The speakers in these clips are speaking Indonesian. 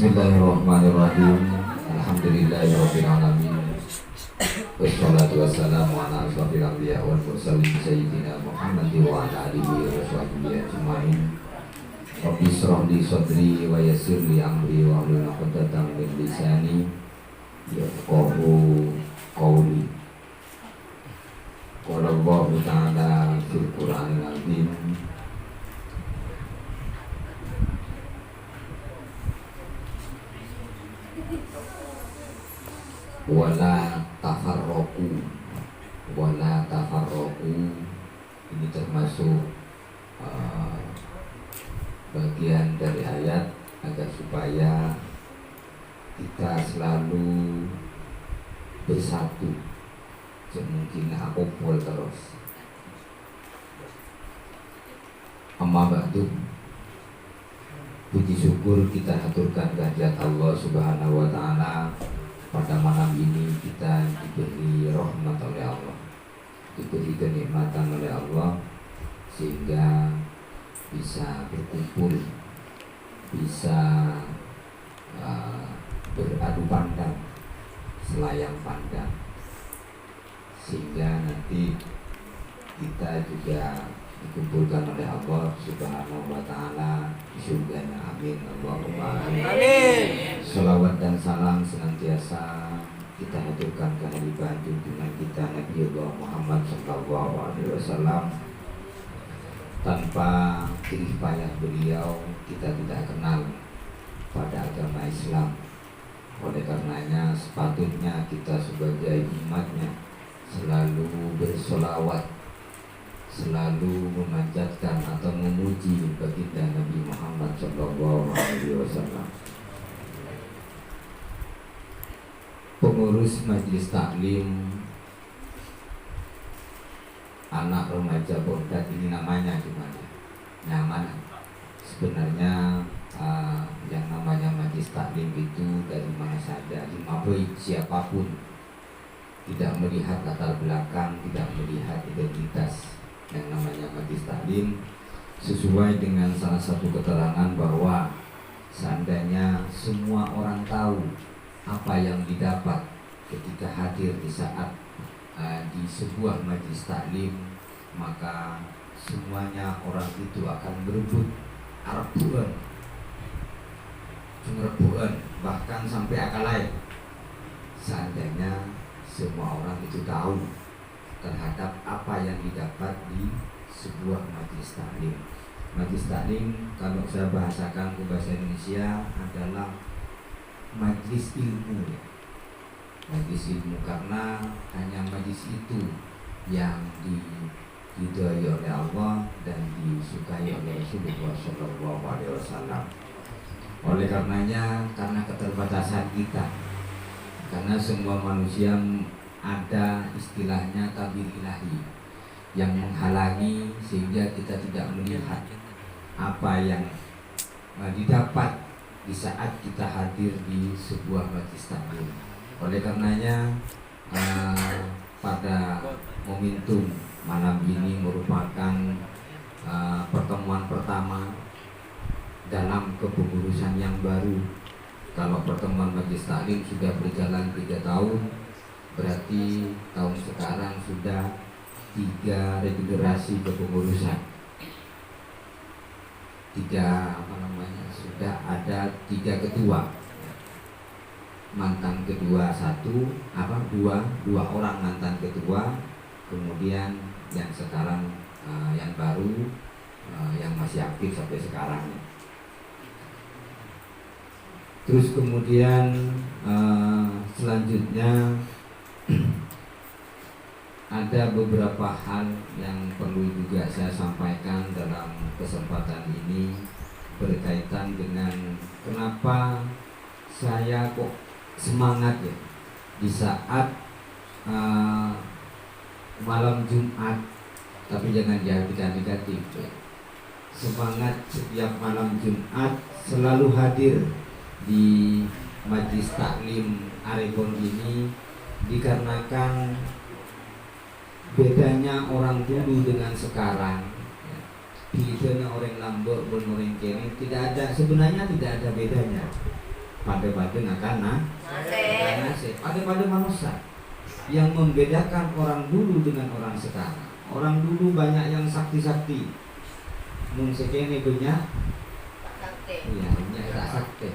Bismillahirrahmanirrahim. Alhamdulillahirabbil alamin. Wassalatu wassalamu ala asyrofil anbiya wal mursalin sayyidina Muhammadin wa ala alihi wa sahbihi ajmain. Rabbi shrah li sadri wa yassir li amri wa hlul 'uqdatam min lisani yafqahu qawli. Qala Allahu ta'ala fil Qur'anil 'azim. Wala tafarroku, wala tafarroku. Ini termasuk bagian dari ayat agar supaya kita selalu bersatu, semungkin akumpul terus. Amma ba'du, puji syukur kita haturkan kehadirat Allah Subhanahu wa ta'ala. Pada malam ini kita diberi rahmat oleh Allah, diberi kenikmatan oleh Allah, sehingga bisa berkumpul, bisa beradu pandang, selayang pandang, sehingga nanti kita juga dikumpulkan oleh Allah Subhanahu wa ta'ala di surganya. Amin. Allahumma amin. Salawat dan salam senantiasa kita haturkan kehadiran junjungan kita Nabi Muhammad SAW. Tanpa jerih payah beliau kita tidak kenal pada agama Islam. Oleh karenanya sepatutnya kita sebagai umatnya selalu bersolawat, selalu memanjatkan atau memuji baginda Nabi Muhammad SAW. Pengurus Majelis Taklim anak remaja Bondat ini namanya gimana? Nyaman. Sebenarnya yang namanya Majelis Taklim itu dari mana saja, dimabui siapapun, tidak melihat latar belakang, tidak melihat identitas. Yang namanya Majelis Taklim sesuai dengan salah satu keterangan bahwa seandainya semua orang tahu apa yang didapat ketika hadir di saat di sebuah Majelis Taklim, maka semuanya orang itu akan berebut rebuan, bahkan sampai akal lain. Seandainya semua orang itu tahu terhadap apa yang didapat di sebuah Majelis Taklim. Majelis Taklim kalau saya bahasakan ke bahasa Indonesia adalah majelis ilmu. Majelis ilmu karena hanya majelis itu yang diridhai oleh Allah dan disukai oleh Rasulullah SAW. Oleh karenanya, karena keterbatasan kita, karena semua manusia ada istilahnya tabir ilahi yang menghalangi sehingga kita tidak melihat apa yang didapat di saat kita hadir di sebuah majelis taklim. Oleh karenanya pada momentum malam ini merupakan pertemuan pertama dalam kepengurusan yang baru. Kalau pertemuan majelis taklim sudah berjalan 3 tahun, berarti tahun sekarang sudah 3 regenerasi kepengurusan. Sudah ada 3 ketua. Mantan ketua 2 orang mantan ketua, kemudian yang sekarang yang baru yang masih aktif sampai sekarang. Terus kemudian selanjutnya ada beberapa hal yang perlu juga saya sampaikan dalam kesempatan ini berkaitan dengan kenapa saya kok semangat ya di saat malam Jumat, tapi jangan diartikan negatif ya. Semangat setiap malam Jumat selalu hadir di Majelis Taklim Arebon ini dikarenakan bedanya orang dulu dengan sekarang. Bedanya orang Lombok dan orang Kene sebenarnya tidak ada bedanya. pada akan nasib. Pada manusia. Yang membedakan orang dulu dengan orang sekarang. Orang dulu banyak yang sakti-sakti. Mun sekene banyak. Iya, banyak tak sakti.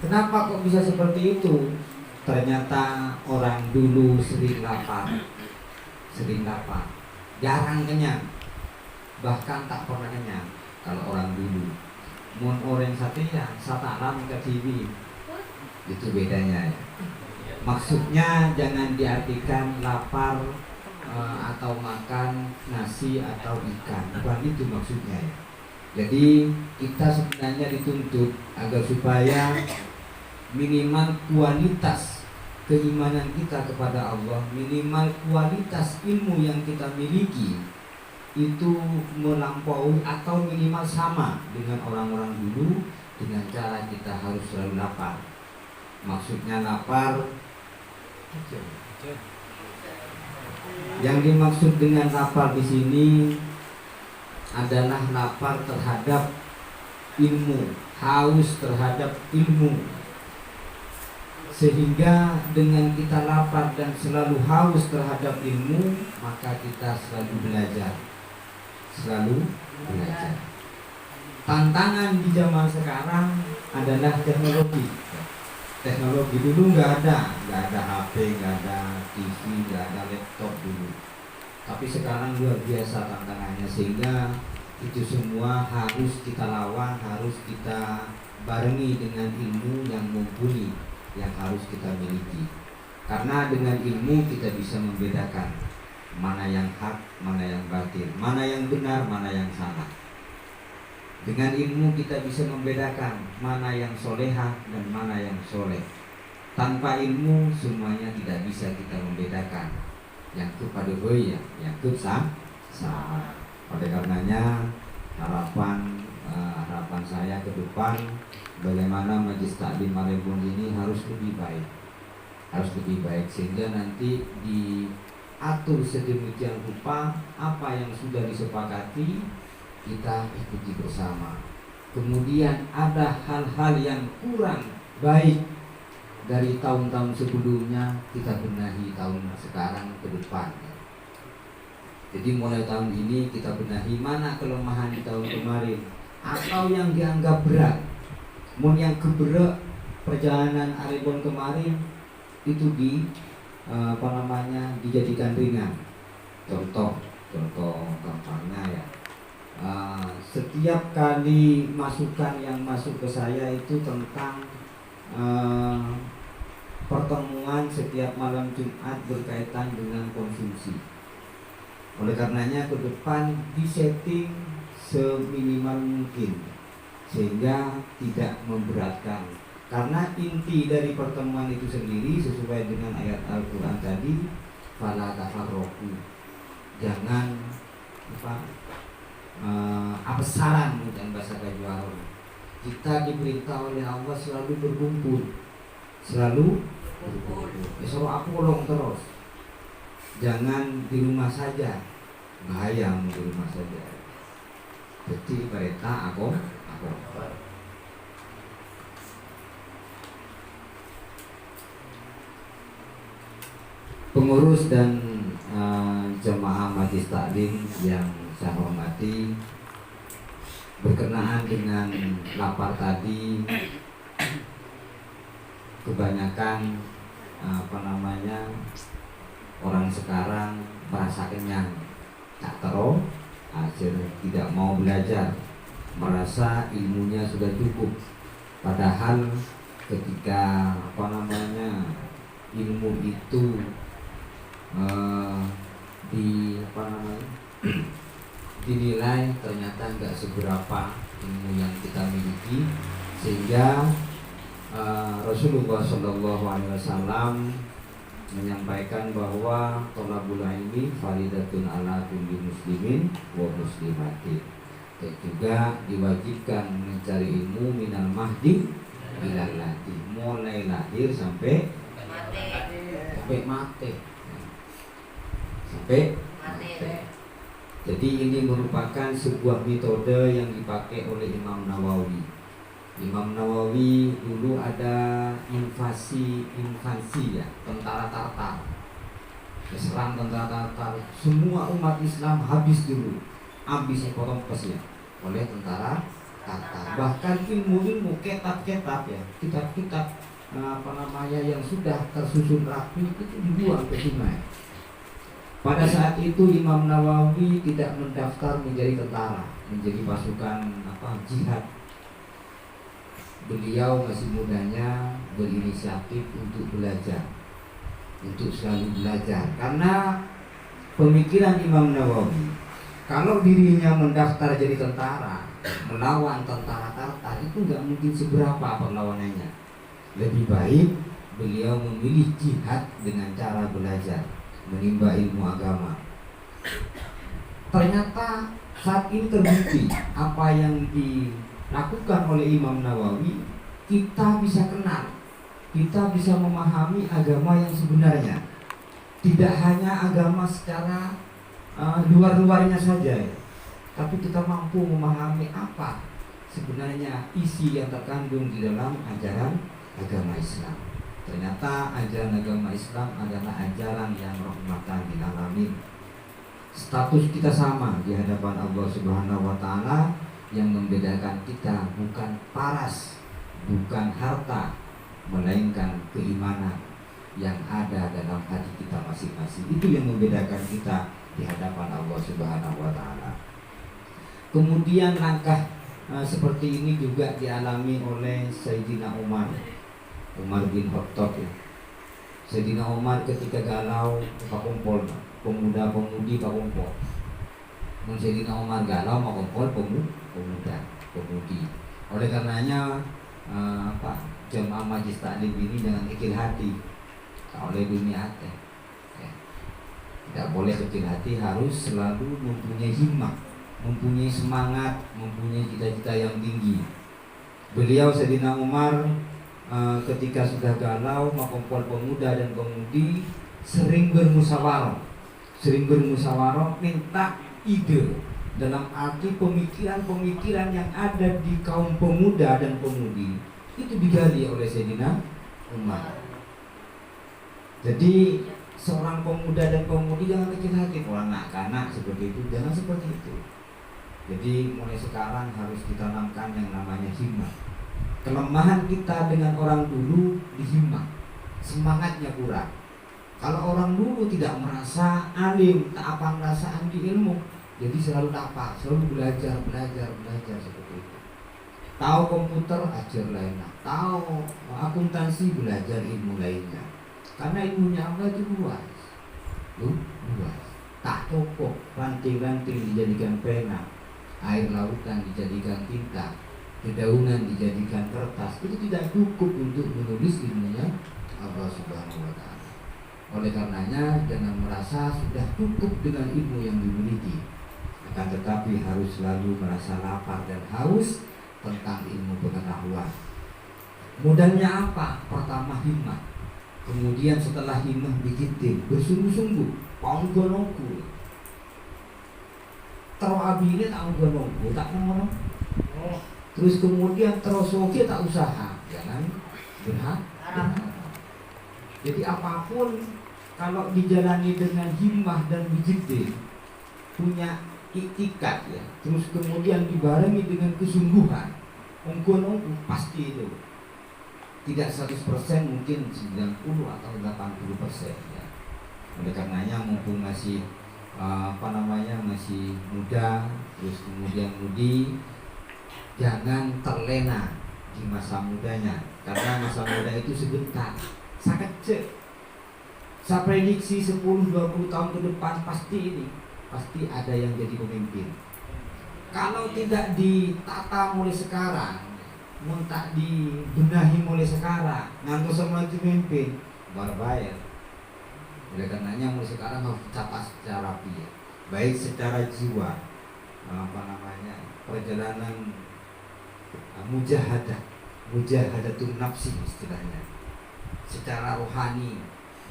Kenapa kok bisa seperti itu? Ternyata orang dulu sering lapar. Jarang kenyang. Bahkan tak pernah kenyang kalau orang dulu. Mun orang satya, satalam ke TV. Itu bedanya ya. Maksudnya jangan diartikan lapar atau makan nasi atau ikan. Bukan itu maksudnya ya. Jadi kita sebenarnya dituntut agar supaya minimal kualitas keimanan kita kepada Allah, minimal kualitas ilmu yang kita miliki itu melampaui atau minimal sama dengan orang-orang dulu, dengan cara kita harus selalu lapar. Maksudnya lapar. Yang dimaksud dengan lapar di sini adalah lapar terhadap ilmu, haus terhadap ilmu. Sehingga dengan kita lapar dan selalu haus terhadap ilmu, maka kita selalu belajar. Tantangan di zaman sekarang adalah teknologi. Teknologi dulu nggak ada HP, nggak ada TV, nggak ada laptop dulu. Tapi sekarang luar biasa tantangannya, sehingga itu semua harus kita lawan, harus kita barengi dengan ilmu yang mumpuni yang harus kita miliki. Karena dengan ilmu kita bisa membedakan mana yang hak, mana yang batil, mana yang benar, mana yang salah. Dengan ilmu kita bisa membedakan mana yang solehah dan mana yang soleh. Tanpa ilmu semuanya tidak bisa kita membedakan. Yang kepada ya, yang ke sama. Oleh karenanya harapan saya ke depan, bagaimana Majelis Taklim Malimpung ini harus lebih baik, sehingga nanti diatur sedemikian rupa apa yang sudah disepakati kita ikuti bersama. Kemudian ada hal-hal yang kurang baik dari tahun-tahun sebelumnya, kita benahi tahun sekarang ke depan. Jadi mulai tahun ini kita benahi mana kelemahan di tahun kemarin atau yang dianggap berat. Mun yang keberat perjalanan Arebon kemarin itu dijadikan ringan. Contoh gampangnya ya. Setiap kali masukan yang masuk ke saya itu tentang pertemuan setiap malam Jumat berkaitan dengan konsumsi. Oleh karenanya ke depan disetting seminimal mungkin sehingga tidak memberatkan. Karena inti dari pertemuan itu sendiri sesuai dengan ayat Al-Quran tadi, fala tafarraqu. Jangan apesaran dan bahasa Jawa. Kita diperintah oleh Allah selalu berkumpul. Disuruh aku ulung terus. Jangan di rumah saja, bahaya di rumah saja. Jadi perintah aku. Pengurus dan jemaah Majelis Taklim yang saya hormati, berkenaan dengan lapar tadi, kebanyakan orang sekarang merasa kenyang, tak terus hasil, tidak mau belajar, merasa ilmunya sudah cukup. Padahal ketika ilmu itu dinilai ternyata nggak seberapa ilmu yang kita miliki, sehingga Rasulullah SAW menyampaikan bahwa thalabul ilmi faridatun ala kulli muslimin wa muslimatin. Dan juga diwajibkan mencari ilmu minal mahdi ilal lahdi, mulai lahir sampai mati. Jadi ini merupakan sebuah metode yang dipakai oleh Imam Nawawi. Imam Nawawi dulu ada invasi ya, tentara Tartar. Serang tentara Tartar, semua umat Islam habis potong pes ya oleh tentara Tartar. Bahkan ilmu kitab-kitab ya, kitab-kitab yang sudah tersusun rapi itu dibuang ke sungai. Pada saat itu Imam Nawawi tidak mendaftar menjadi tentara, menjadi pasukan jihad. Beliau masih mudanya berinisiatif untuk belajar, untuk selalu belajar. Karena pemikiran Imam Nawawi, kalau dirinya mendaftar jadi tentara, melawan tentara Tartar, itu nggak mungkin seberapa perlawanannya. Lebih baik beliau memilih jihad dengan cara belajar, menimba ilmu agama. Ternyata saat ini terbukti apa yang dilakukan oleh Imam Nawawi, kita bisa kenal, kita bisa memahami agama yang sebenarnya. Tidak hanya agama secara luar-luarnya saja ya, tapi kita mampu memahami apa sebenarnya isi yang terkandung di dalam ajaran agama Islam. Ternyata ajaran agama Islam adalah ajaran yang rahmatan lil alamin. Status kita sama di hadapan Allah Subhanahu wa taala. Yang membedakan kita bukan paras, bukan harta, melainkan keimanan yang ada dalam hati kita masing-masing. Itu yang membedakan kita di hadapan Allah Subhanahu wa taala. Kemudian langkah seperti ini juga dialami oleh Sayyidina Umar bin Khattab ya. Sayyidina Umar ketika galau Pak Kumpul, pemuda-pemudi Pak Kumpul. Sayyidina Umar galau Pak Kumpul pemudi. Oleh karenanya jamaah majlis taklim ini jangan kecil hati oleh dunia teh. Tidak boleh kecil hati, harus selalu mempunyai himmah, mempunyai semangat, mempunyai cita-cita yang tinggi. Beliau Sayyidina Umar ketika sudah galau, makumpul pemuda dan pemudi sering bermusyawarah minta ide, dalam arti pemikiran-pemikiran yang ada di kaum pemuda dan pemudi itu digali oleh Sayyidina Umar. Jadi seorang pemuda dan pemudi jangan kecil hati, anak-anak seperti itu, jangan seperti itu. Jadi mulai sekarang harus ditanamkan yang namanya himmah. Kelemahan kita dengan orang dulu di himmah, semangatnya kurang. Kalau orang dulu tidak merasa alim, tak apa merasa andi ilmu, jadi selalu dapat, selalu belajar seperti itu. Tahu komputer, ajar lainnya. Tahu akuntansi, belajar ilmu lainnya. Karena ilmunya Allah itu luas. Tak cukup ranting-ranting dijadikan pena, air lautan dijadikan tinta, dedaunan dijadikan kertas. Itu tidak cukup untuk menulis ilmunya Allah Subhanahu wa taala. Oleh karenanya jangan merasa sudah cukup dengan ilmu yang dimiliki, akan tetapi harus selalu merasa lapar dan haus tentang ilmu pengetahuan. Modalnya apa? Pertama himmah. Kemudian setelah himmah dikitim, bersungguh-sungguh, panggonongku. Terabine tak panggonongku, tak ngono. Terus kemudian terus oke tak usaha, jangan berharap. Jadi apapun kalau dijalani dengan himmah dan bijidin, punya iktikat ya, terus kemudian dibarengi dengan kesungguhan, ongko-ongko pasti itu. Tidak 100%, mungkin 90 atau 80% ya. Oleh karenanya mumpung masih masih muda, terus kemudian mudi, jangan terlena di masa mudanya, karena masa muda itu sebentar, sangat kecil. Saya prediksi 10-20 tahun ke depan pasti ada yang jadi pemimpin. Kalau tidak ditata mulai sekarang, tak dibenahi mulai sekarang, ngantuk semua itu pemimpin, berbahaya. Oleh karenanya mulai sekarang harus ditata secara rapi, baik secara jiwa, perjalanan mujahadatun nafsi istilahnya. Secara rohani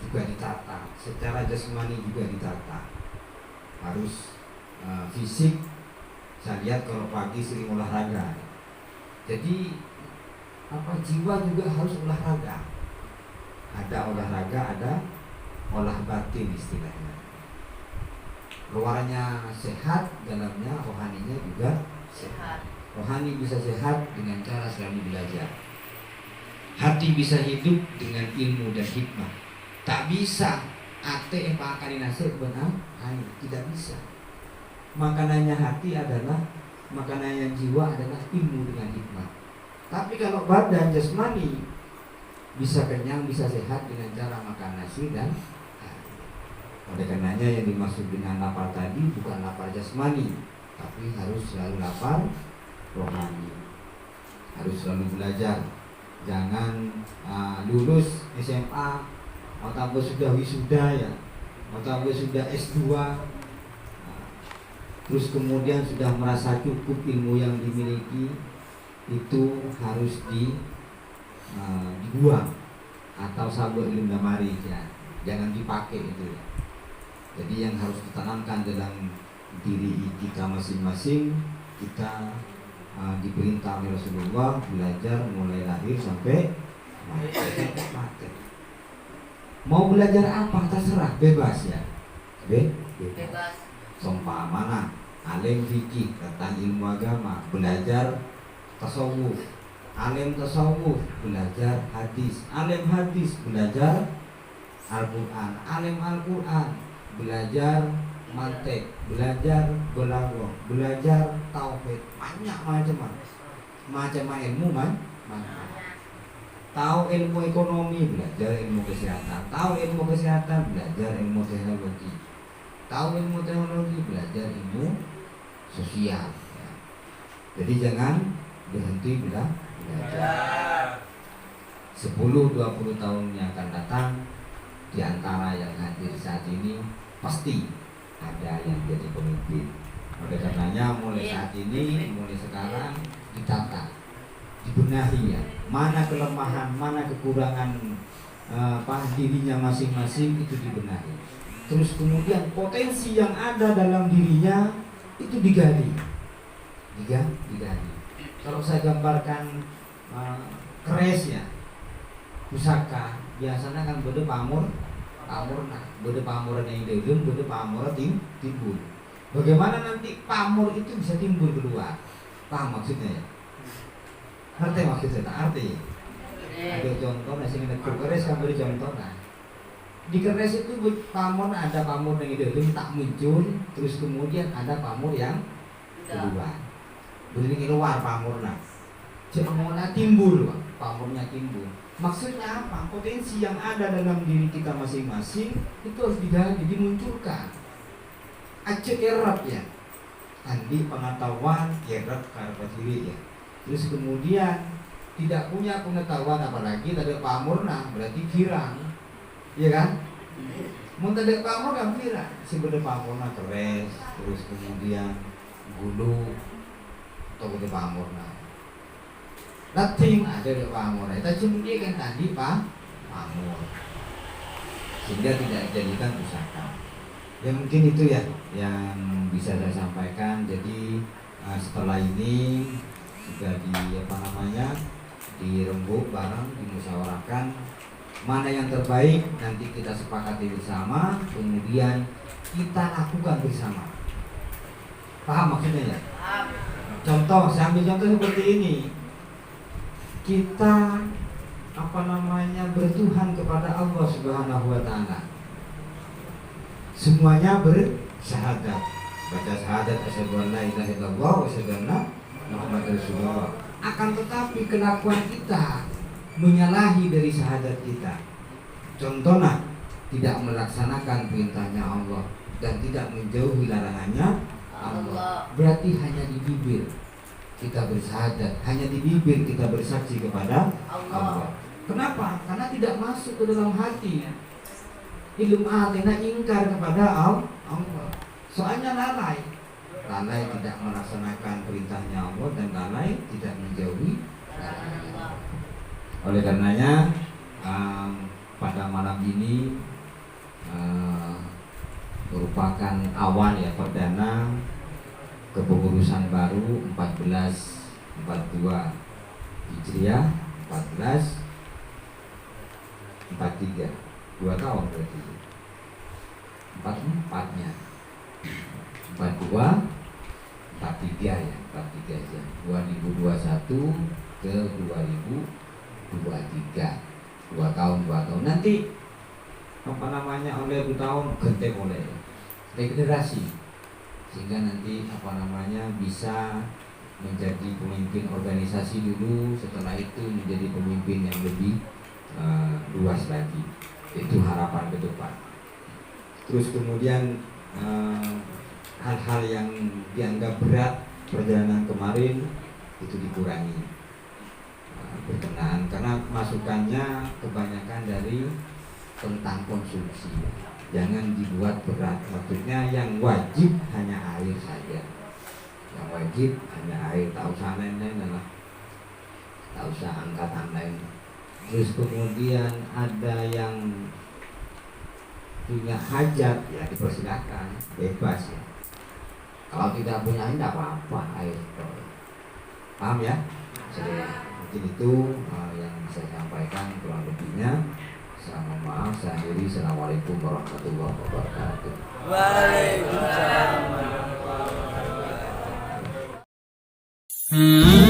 juga ditata, secara jasmani juga ditata. Harus fisik, saya lihat kalau pagi sering olahraga. Jadi jiwa juga harus olahraga. Ada olahraga, ada olah batin istilahnya. Luarnya sehat, dalamnya rohaninya juga sehat. Rohani bisa sehat dengan cara selalu belajar. Hati bisa hidup dengan ilmu dan hikmah. Tak bisa ate pakani nasib benar, tidak bisa. Makanannya hati adalah, makanannya jiwa adalah ilmu dengan hikmah. Tapi kalau badan jasmani bisa kenyang, bisa sehat dengan cara makan nasi dan hati. Oleh karenanya yang dimaksud dengan lapar tadi bukan lapar jasmani, tapi harus selalu lapar rohani. Harus selalu belajar. Jangan lulus SMA, mau tambah sudah wisuda ya, mau tambah sudah S2, terus kemudian sudah merasa cukup ilmu yang dimiliki, itu harus dibuang atau sabur ilmu damari ya. Jangan dipakai itu ya. Jadi yang harus ditanamkan dalam diri kita masing-masing, kita diperintah oleh Rasulullah belajar mulai lahir sampai mati. Mau belajar apa terserah, bebas ya. Bebas. Seumpamana alim fikih tentang ilmu agama, belajar tasawuf. Alim tasawuf belajar hadis. Alim hadis belajar Al-Quran. Alim Al-Quran belajar mantek, belajar belaghah, belajar tauhid, banyak macam ilmu tahu ilmu ekonomi, belajar ilmu kesehatan, tahu ilmu kesehatan, belajar ilmu teknologi, tahu ilmu teknologi, belajar ilmu sosial ya. Jadi jangan berhenti belajar. 10-20 tahun yang akan datang, di antara yang hadir saat ini pasti ada yang jadi pemimpin. Oleh karenanya mulai saat ini, mulai sekarang ditata, dibenahi ya. Mana kelemahan, mana kekurangan dirinya masing-masing itu dibenahi. Terus kemudian potensi yang ada dalam dirinya itu digali. Kalau saya gambarkan keres ya, pusaka biasanya kan beda pamor yang dalam, beda pamor timbul. Bagaimana nanti pamor itu bisa timbul keluar? Paham maksudnya ya? Ngerti maksudnya? Tak arti. Ada contoh, nasi kita keres kan beri contoh nah. Di keres itu pamor, ada pamor yang dalam tak muncul, terus kemudian ada pamor yang keluar. Beri keluar pamor nah. Jadi timbul, pamornya timbul. Maksudnya apa? Potensi yang ada dalam diri kita masing-masing itu harus digali, dimunculkan. Aceh erap ya, andi pengetahuan erap karena diri ya. Terus kemudian tidak punya pengetahuan apalagi tidak pamurna berarti girang, ya kan? Mau tidak pamur kan girang. Sebenarnya pamurna keres, terus kemudian gulu atau tidak pamurna. Lating ada di pamor, kita cuma kan tadi pamor, sehingga tidak dijadikan pusaka. Ya mungkin itu ya yang bisa saya sampaikan. Jadi setelah ini sudah dirembuk bareng, dimusyawarahkan mana yang terbaik nanti kita sepakati bersama, kemudian kita lakukan bersama. Paham maksudnya ya? Contoh, saya ambil contoh seperti ini. Kita bertuhan kepada Allah Subhanahu wa taala. Semuanya bersyahadat. Baca syahadat asyhadu an la ilaha illallah wa asyhadu anna Muhammadar Rasulullah. Akan tetapi kelakuan kita menyalahi dari syahadat kita. Contohnya tidak melaksanakan perintahnya Allah dan tidak menjauhi larangannya Allah. Berarti hanya di bibir kita bersyahadat, hanya di bibir kita bersaksi kepada Allah. Kenapa? Karena tidak masuk ke dalam hati. Ilmu atina ingkar kepada Allah. Soalnya lalai tidak melaksanakan perintahnya Allah dan lalai tidak menjauhi larangannya. Oleh karenanya pada malam ini merupakan awal ya, perdana kepengurusan baru 1442 Hijriah 43 2 tahun berarti 44-nya 42 43 ya 43 aja 2021 ke 2023 2 tahun nanti apa namanya oleh 2 tahun ganti oleh regenerasi sehingga nanti apa namanya bisa menjadi pemimpin organisasi dulu, setelah itu menjadi pemimpin yang lebih luas lagi. Itu harapan ke depan. Terus kemudian hal-hal yang dianggap berat perjalanan kemarin itu dikurangi berkenaan karena masukannya kebanyakan dari tentang konsumsi. Jangan dibuat berat, maksudnya yang wajib hanya air saja. Yang wajib hanya air, tak usah lain-lain lah, tak usah angkatan lain. Terus kemudian ada yang punya hajat ya dipersilakan, bebas ya. Kalau tidak punya air tidak apa-apa, air paham ya? Jadi mungkin itu yang saya sampaikan, kurang lebihnya saya mohon maaf. Saya akhiri. Assalamualaikum warahmatullahi wabarakatuh. Waalaikumsalam warahmatullahi wabarakatuh.